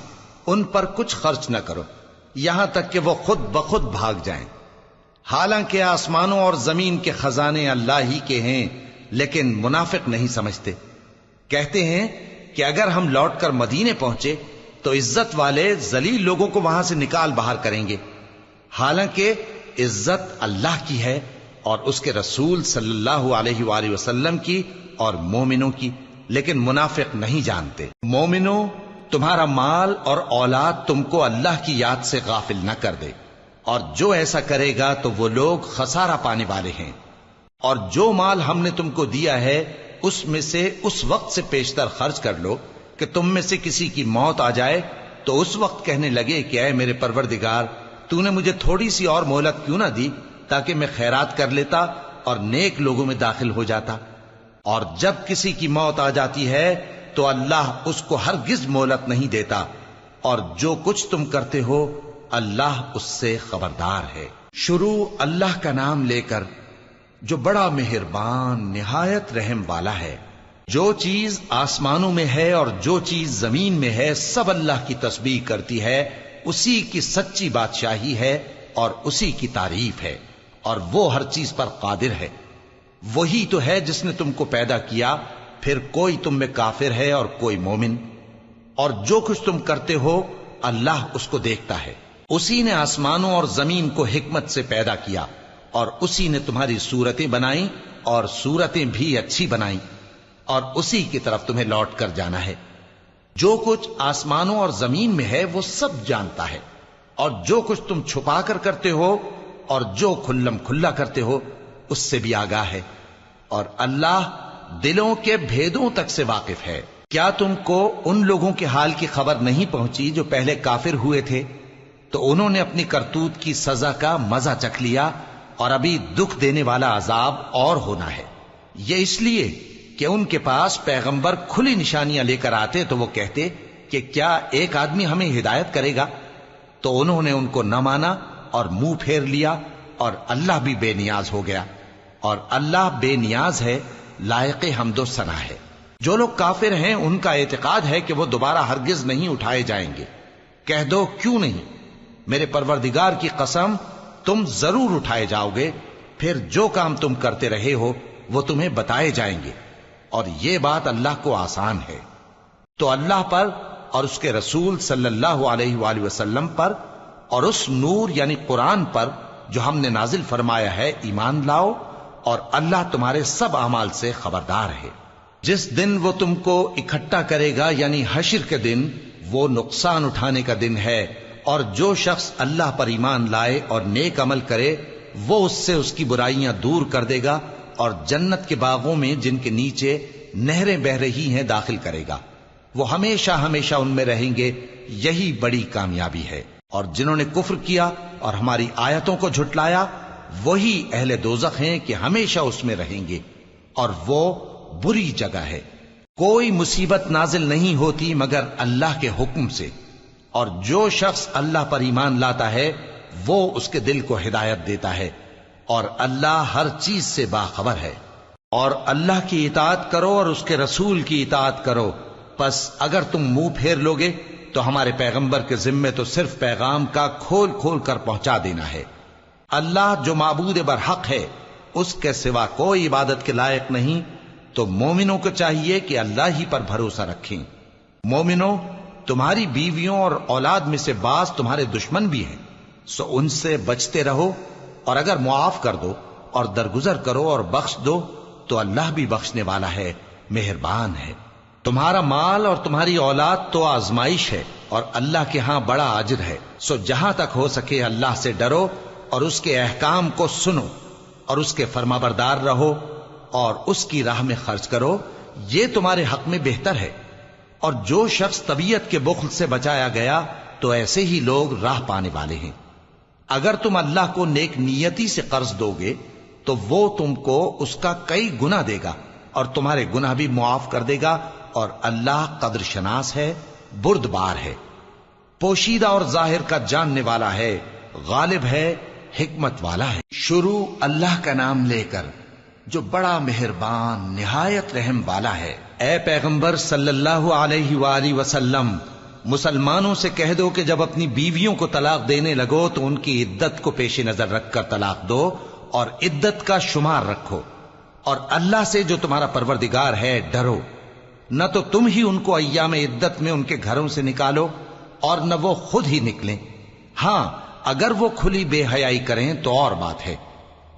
ان پر کچھ خرچ نہ کرو، یہاں تک کہ وہ خود بخود بھاگ جائیں۔ حالانکہ آسمانوں اور زمین کے خزانے اللہ ہی کے ہیں، لیکن منافق نہیں سمجھتے۔ کہتے ہیں کہ اگر ہم لوٹ کر مدینے پہنچے تو عزت والے ذلیل لوگوں کو وہاں سے نکال باہر کریں گے، حالانکہ عزت اللہ کی ہے اور اس کے رسول صلی اللہ علیہ وآلہ وسلم کی اور مومنوں کی، لیکن منافق نہیں جانتے۔ مومنوں، تمہارا مال اور اولاد تم کو اللہ کی یاد سے غافل نہ کر دے، اور جو ایسا کرے گا تو وہ لوگ خسارہ پانے والے ہیں۔ اور جو مال ہم نے تم کو دیا ہے اس میں سے اس وقت سے پیشتر خرچ کر لو کہ تم میں سے کسی کی موت آ جائے تو اس وقت کہنے لگے کہ اے میرے پروردگار، تو نے مجھے تھوڑی سی اور مہلت کیوں نہ دی تاکہ میں خیرات کر لیتا اور نیک لوگوں میں داخل ہو جاتا۔ اور جب کسی کی موت آ جاتی ہے تو اللہ اس کو ہرگز مہلت نہیں دیتا، اور جو کچھ تم کرتے ہو اللہ اس سے خبردار ہے۔ شروع اللہ کا نام لے کر جو بڑا مہربان نہایت رحم والا ہے۔ جو چیز آسمانوں میں ہے اور جو چیز زمین میں ہے سب اللہ کی تسبیح کرتی ہے، اسی کی سچی بادشاہی ہے اور اسی کی تعریف ہے، اور وہ ہر چیز پر قادر ہے۔ وہی تو ہے جس نے تم کو پیدا کیا، پھر کوئی تم میں کافر ہے اور کوئی مومن، اور جو کچھ تم کرتے ہو اللہ اس کو دیکھتا ہے۔ اسی نے آسمانوں اور زمین کو حکمت سے پیدا کیا، اور اسی نے تمہاری صورتیں بنائیں اور صورتیں بھی اچھی بنائیں، اور اسی کی طرف تمہیں لوٹ کر جانا ہے۔ جو کچھ آسمانوں اور زمین میں ہے وہ سب جانتا ہے، اور جو کچھ تم چھپا کر کرتے ہو اور جو کھلم کھلا کرتے ہو اس سے بھی آگاہ ہے، اور اللہ دلوں کے بھیدوں تک سے واقف ہے۔ کیا تم کو ان لوگوں کے حال کی خبر نہیں پہنچی جو پہلے کافر ہوئے تھے؟ تو انہوں نے اپنی کرتوت کی سزا کا مزہ چکھ لیا، اور ابھی دکھ دینے والا عذاب اور ہونا ہے۔ یہ اس لیے کہ ان کے پاس پیغمبر کھلی نشانیاں لے کر آتے تو وہ کہتے کہ کیا ایک آدمی ہمیں ہدایت کرے گا؟ تو انہوں نے ان کو نہ مانا اور منہ پھیر لیا، اور اللہ بھی بے نیاز ہو گیا، اور اللہ بے نیاز ہے، لائق حمد و ثنا ہے۔ جو لوگ کافر ہیں ان کا اعتقاد ہے کہ وہ دوبارہ ہرگز نہیں اٹھائے جائیں گے۔ کہہ دو کیوں نہیں؟ میرے پروردگار کی قسم تم ضرور اٹھائے جاؤ گے، پھر جو کام تم کرتے رہے ہو وہ تمہیں بتائے جائیں گے، اور یہ بات اللہ کو آسان ہے۔ تو اللہ پر اور اس کے رسول صلی اللہ علیہ وآلہ وسلم پر اور اس نور یعنی قرآن پر جو ہم نے نازل فرمایا ہے ایمان لاؤ، اور اللہ تمہارے سب اعمال سے خبردار ہے۔ جس دن وہ تم کو اکٹھا کرے گا یعنی حشر کے دن، وہ نقصان اٹھانے کا دن ہے، اور جو شخص اللہ پر ایمان لائے اور نیک عمل کرے وہ اس سے اس کی برائیاں دور کر دے گا، اور جنت کے باغوں میں جن کے نیچے نہریں بہ رہی ہیں داخل کرے گا۔ وہ ہمیشہ ہمیشہ ان میں رہیں گے، یہی بڑی کامیابی ہے۔ اور جنہوں نے کفر کیا اور ہماری آیتوں کو جھٹلایا وہی اہل دوزخ ہیں کہ ہمیشہ اس میں رہیں گے، اور وہ بری جگہ ہے۔ کوئی مصیبت نازل نہیں ہوتی مگر اللہ کے حکم سے، اور جو شخص اللہ پر ایمان لاتا ہے وہ اس کے دل کو ہدایت دیتا ہے، اور اللہ ہر چیز سے باخبر ہے۔ اور اللہ کی اطاعت کرو اور اس کے رسول کی اطاعت کرو، پس اگر تم منہ پھیر لوگے تو ہمارے پیغمبر کے ذمے تو صرف پیغام کا کھول کھول کر پہنچا دینا ہے۔ اللہ جو معبود برحق ہے اس کے سوا کوئی عبادت کے لائق نہیں، تو مومنوں کو چاہیے کہ اللہ ہی پر بھروسہ رکھیں۔ مومنوں، تمہاری بیویوں اور اولاد میں سے بعض تمہارے دشمن بھی ہیں، سو ان سے بچتے رہو، اور اگر معاف کر دو اور درگزر کرو اور بخش دو تو اللہ بھی بخشنے والا ہے، مہربان ہے۔ تمہارا مال اور تمہاری اولاد تو آزمائش ہے، اور اللہ کے ہاں بڑا اجر ہے، سو جہاں تک ہو سکے اللہ سے ڈرو اور اس کے احکام کو سنو، اور اس کے فرمانبردار رہو، اور اس کی راہ میں خرچ کرو، یہ تمہارے حق میں بہتر ہے۔ اور جو شخص طبیعت کے بخل سے بچایا گیا تو ایسے ہی لوگ راہ پانے والے ہیں۔ اگر تم اللہ کو نیک نیتی سے قرض دو گے تو وہ تم کو اس کا کئی گنا دے گا، اور تمہارے گناہ بھی معاف کر دے گا، اور اللہ قدر شناس ہے، بردبار ہے، پوشیدہ اور ظاہر کا جاننے والا ہے، غالب ہے، حکمت والا ہے۔ شروع اللہ کا نام لے کر جو بڑا مہربان نہایت رحم والا ہے۔ اے پیغمبر صلی اللہ علیہ وآلہ وسلم، مسلمانوں سے کہہ دو کہ جب اپنی بیویوں کو طلاق دینے لگو تو ان کی عدت کو پیش نظر رکھ کر طلاق دو اور عدت کا شمار رکھو، اور اللہ سے جو تمہارا پروردگار ہے ڈرو، نہ تو تم ہی ان کو ایام عدت میں ان کے گھروں سے نکالو اور نہ وہ خود ہی نکلیں، ہاں اگر وہ کھلی بے حیائی کریں تو اور بات ہے،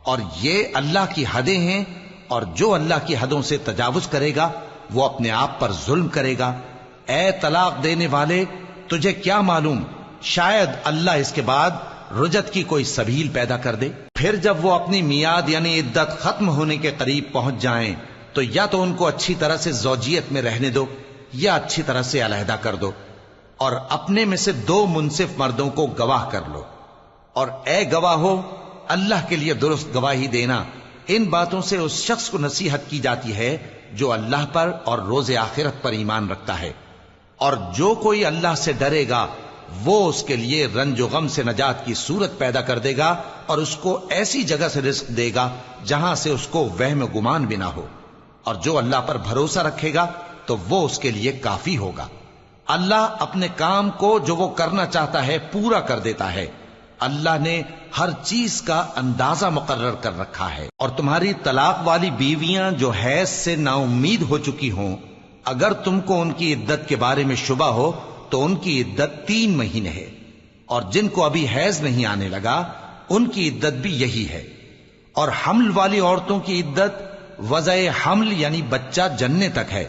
اور یہ اللہ کی حدیں ہیں، اور جو اللہ کی حدوں سے تجاوز کرے گا وہ اپنے آپ پر ظلم کرے گا۔ اے طلاق دینے والے، تجھے کیا معلوم شاید اللہ اس کے بعد رجعت کی کوئی سبیل پیدا کر دے۔ پھر جب وہ اپنی میعاد یعنی عدت ختم ہونے کے قریب پہنچ جائیں تو یا تو ان کو اچھی طرح سے زوجیت میں رہنے دو یا اچھی طرح سے علیحدہ کر دو، اور اپنے میں سے 2 منصف مردوں کو گواہ کر لو، اور اے گواہو اللہ کے لیے درست گواہی دینا۔ ان باتوں سے اس شخص کو نصیحت کی جاتی ہے جو اللہ پر اور روز آخرت پر ایمان رکھتا ہے، اور جو کوئی اللہ سے ڈرے گا وہ اس کے لیے رنج و غم سے نجات کی صورت پیدا کر دے گا، اور اس کو ایسی جگہ سے رزق دے گا جہاں سے اس کو وہم و گمان بھی نہ ہو، اور جو اللہ پر بھروسہ رکھے گا تو وہ اس کے لیے کافی ہوگا۔ اللہ اپنے کام کو جو وہ کرنا چاہتا ہے پورا کر دیتا ہے۔ اللہ نے ہر چیز کا اندازہ مقرر کر رکھا ہے۔ اور تمہاری طلاق والی بیویاں جو حیض سے نا امید ہو چکی ہوں، اگر تم کو ان کی عدت کے بارے میں شبہ ہو تو ان کی عدت 3 مہینے ہے، اور جن کو ابھی حیض نہیں آنے لگا ان کی عدت بھی یہی ہے۔ اور حمل والی عورتوں کی عدت وضع حمل یعنی بچہ جننے تک ہے،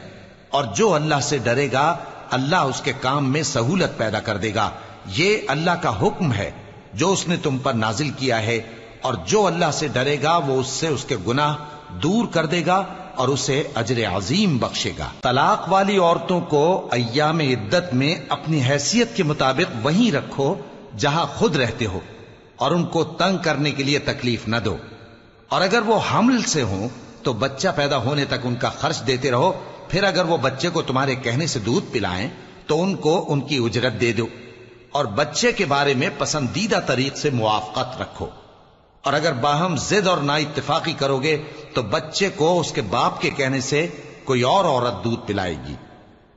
اور جو اللہ سے ڈرے گا اللہ اس کے کام میں سہولت پیدا کر دے گا۔ یہ اللہ کا حکم ہے جو اس نے تم پر نازل کیا ہے، اور جو اللہ سے ڈرے گا وہ اس سے اس کے گناہ دور کر دے گا اور اسے اجر عظیم بخشے گا۔ طلاق والی عورتوں کو ایام عدت میں اپنی حیثیت کے مطابق وہیں رکھو جہاں خود رہتے ہو، اور ان کو تنگ کرنے کے لیے تکلیف نہ دو، اور اگر وہ حمل سے ہوں تو بچہ پیدا ہونے تک ان کا خرچ دیتے رہو، پھر اگر وہ بچے کو تمہارے کہنے سے دودھ پلائیں تو ان کو ان کی اجرت دے دو، اور بچے کے بارے میں پسندیدہ طریق سے موافقت رکھو، اور اگر باہم ضد اور نا اتفاقی کرو گے تو بچے کو اس کے باپ کے کہنے سے کوئی اور عورت دودھ پلائے گی۔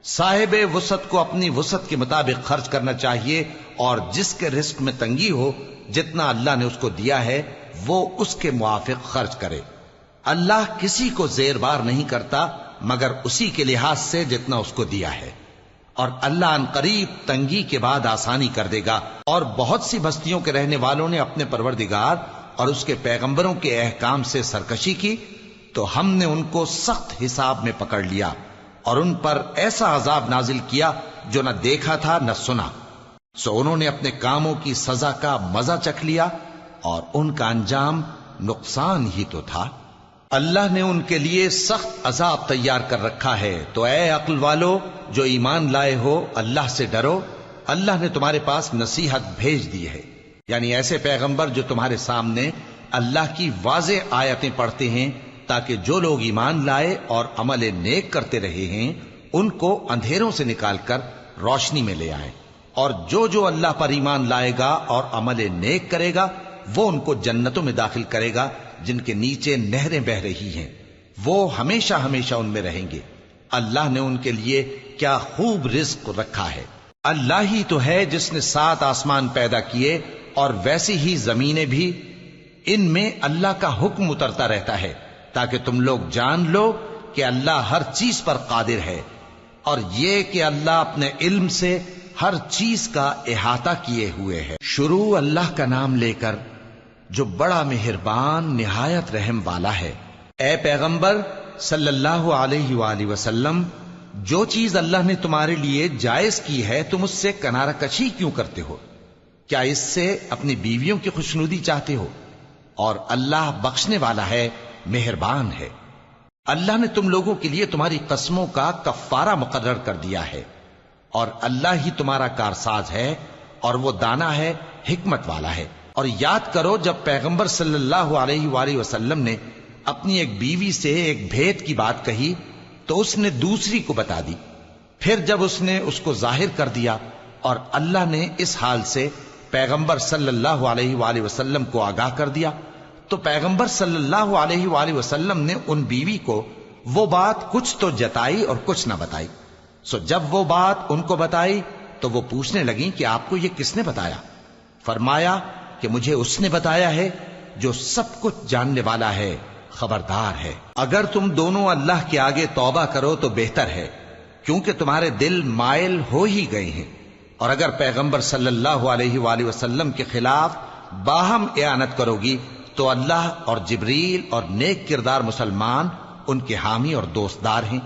صاحب وسعت کو اپنی وسعت کے مطابق خرچ کرنا چاہیے، اور جس کے رزق میں تنگی ہو جتنا اللہ نے اس کو دیا ہے وہ اس کے موافق خرچ کرے۔ اللہ کسی کو زیر بار نہیں کرتا مگر اسی کے لحاظ سے جتنا اس کو دیا ہے، اور اللہ ان قریب تنگی کے بعد آسانی کر دے گا۔ اور بہت سی بستیوں کے رہنے والوں نے اپنے پروردگار اور اس کے پیغمبروں کے احکام سے سرکشی کی تو ہم نے ان کو سخت حساب میں پکڑ لیا، اور ان پر ایسا عذاب نازل کیا جو نہ دیکھا تھا نہ سنا، سو انہوں نے اپنے کاموں کی سزا کا مزہ چکھ لیا، اور ان کا انجام نقصان ہی تو تھا۔ اللہ نے ان کے لیے سخت عذاب تیار کر رکھا ہے، تو اے عقل والو جو ایمان لائے ہو اللہ سے ڈرو۔ اللہ نے تمہارے پاس نصیحت بھیج دی ہے، یعنی ایسے پیغمبر جو تمہارے سامنے اللہ کی واضح آیتیں پڑھتے ہیں تاکہ جو لوگ ایمان لائے اور عمل نیک کرتے رہے ہیں ان کو اندھیروں سے نکال کر روشنی میں لے آئیں، اور جو اللہ پر ایمان لائے گا اور عمل نیک کرے گا وہ ان کو جنتوں میں داخل کرے گا جن کے نیچے نہریں بہ رہی ہیں، وہ ہمیشہ ہمیشہ ان میں رہیں گے۔ اللہ نے ان کے لیے کیا خوب رزق رکھا ہے۔ اللہ ہی تو ہے جس نے 7 آسمان پیدا کیے اور ویسی ہی زمینیں بھی، ان میں اللہ کا حکم اترتا رہتا ہے تاکہ تم لوگ جان لو کہ اللہ ہر چیز پر قادر ہے، اور یہ کہ اللہ اپنے علم سے ہر چیز کا احاطہ کیے ہوئے ہے۔ شروع اللہ کا نام لے کر جو بڑا مہربان نہایت رحم والا ہے۔ اے پیغمبر صلی اللہ علیہ وآلہ وسلم، جو چیز اللہ نے تمہارے لیے جائز کی ہے تم اس سے کنارہ کشی کیوں کرتے ہو؟ کیا اس سے اپنی بیویوں کی خوشنودی چاہتے ہو؟ اور اللہ بخشنے والا ہے، مہربان ہے۔ اللہ نے تم لوگوں کے لیے تمہاری قسموں کا کفارہ مقرر کر دیا ہے، اور اللہ ہی تمہارا کارساز ہے، اور وہ دانا ہے، حکمت والا ہے۔ اور یاد کرو جب پیغمبر صلی اللہ علیہ وآلہ وسلم نے اپنی ایک بیوی سے ایک بھید کی بات کہی تو اس نے دوسری کو بتا دی، پھر جب اس نے اس کو ظاہر کر دیا اور اللہ نے اس حال سے پیغمبر صلی اللہ علیہ وآلہ وسلم کو آگاہ کر دیا تو پیغمبر صلی اللہ علیہ وآلہ وسلم نے ان بیوی کو وہ بات کچھ تو جتائی اور کچھ نہ بتائی۔ سو جب وہ بات ان کو بتائی تو وہ پوچھنے لگیں کہ آپ کو یہ کس نے بتایا؟ فرمایا کہ مجھے اس نے بتایا ہے جو سب کچھ جاننے والا ہے، خبردار ہے۔ اگر تم دونوں اللہ کے آگے توبہ کرو تو بہتر ہے، کیونکہ تمہارے دل مائل ہو ہی گئے ہیں، اور اگر پیغمبر صلی اللہ علیہ وآلہ وسلم کے خلاف باہم اعانت کرو گی تو اللہ اور جبریل اور نیک کردار مسلمان ان کے حامی اور دوستدار ہیں،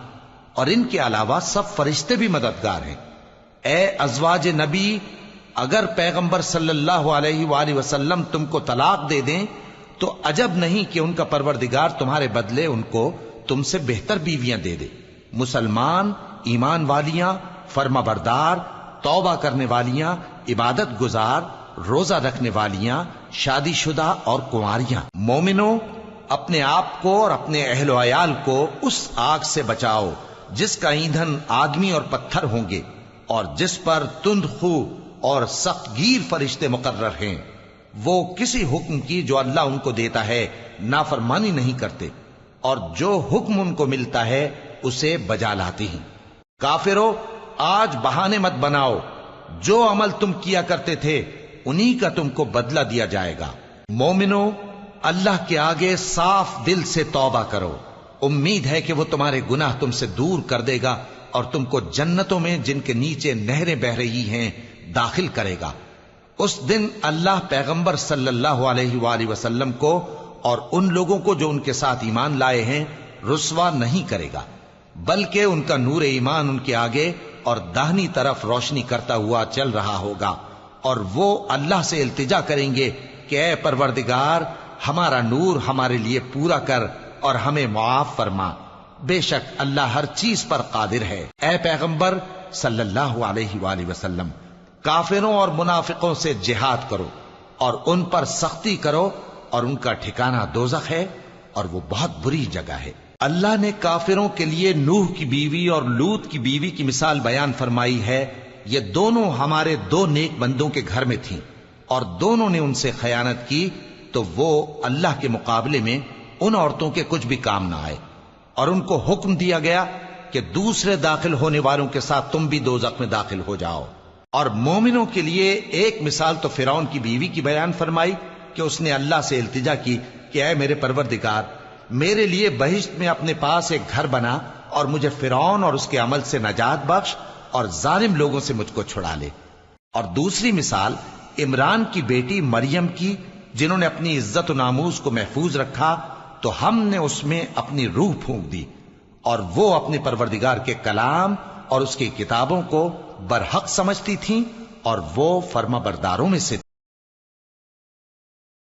اور ان کے علاوہ سب فرشتے بھی مددگار ہیں۔ اے ازواج نبی، اگر پیغمبر صلی اللہ علیہ وآلہ وسلم تم کو طلاق دے دیں تو عجب نہیں کہ ان کا پروردگار تمہارے بدلے ان کو تم سے بہتر بیویاں دے دے، مسلمان، ایمان والیاں، فرما بردار، توبہ کرنے والیاں، عبادت گزار، روزہ رکھنے والیاں، شادی شدہ اور کنواریاں۔ مومنوں، اپنے آپ کو اور اپنے اہل و عیال کو اس آگ سے بچاؤ جس کا ایندھن آدمی اور پتھر ہوں گے، اور جس پر تند خو اور سخت گیر فرشتے مقرر ہیں۔ وہ کسی حکم کی جو اللہ ان کو دیتا ہے نافرمانی نہیں کرتے، اور جو حکم ان کو ملتا ہے اسے بجا لاتے ہیں۔ کافرو، آج بہانے مت بناؤ، جو عمل تم کیا کرتے تھے انہی کا تم کو بدلہ دیا جائے گا۔ مومنو، اللہ کے آگے صاف دل سے توبہ کرو، امید ہے کہ وہ تمہارے گناہ تم سے دور کر دے گا اور تم کو جنتوں میں جن کے نیچے نہریں بہ رہی ہیں داخل کرے گا۔ اس دن اللہ پیغمبر صلی اللہ علیہ وآلہ وسلم کو اور ان لوگوں کو جو ان کے ساتھ ایمان لائے ہیں رسوا نہیں کرے گا، بلکہ ان کا نور ایمان ان کے آگے اور داہنی طرف روشنی کرتا ہوا چل رہا ہوگا، اور وہ اللہ سے التجا کریں گے کہ اے پروردگار، ہمارا نور ہمارے لیے پورا کر اور ہمیں معاف فرما، بے شک اللہ ہر چیز پر قادر ہے۔ اے پیغمبر صلی اللہ علیہ وآلہ وسلم، کافروں اور منافقوں سے جہاد کرو اور ان پر سختی کرو، اور ان کا ٹھکانہ دوزخ ہے اور وہ بہت بری جگہ ہے۔ اللہ نے کافروں کے لیے نوح کی بیوی اور لوط کی بیوی کی مثال بیان فرمائی ہے۔ یہ دونوں ہمارے دو نیک بندوں کے گھر میں تھیں، اور دونوں نے ان سے خیانت کی تو وہ اللہ کے مقابلے میں ان عورتوں کے کچھ بھی کام نہ آئے، اور ان کو حکم دیا گیا کہ دوسرے داخل ہونے والوں کے ساتھ تم بھی دوزخ میں داخل ہو جاؤ۔ اور مومنوں کے لیے ایک مثال تو فرعون کی بیوی کی بیان فرمائی کہ اس نے اللہ سے التجا کی کہ اے میرے پروردگار، میرے لیے بہشت میں اپنے پاس ایک گھر بنا اور مجھے فرعون اور اس کے عمل سے نجات بخش اور ظالم لوگوں سے مجھ کو چھڑا لے۔ اور دوسری مثال عمران کی بیٹی مریم کی، جنہوں نے اپنی عزت و ناموس کو محفوظ رکھا تو ہم نے اس میں اپنی روح پھونک دی، اور وہ اپنے پروردگار کے کلام اور اس کی کتابوں کو برحق سمجھتی تھیں، اور وہ فرما برداروں میں سے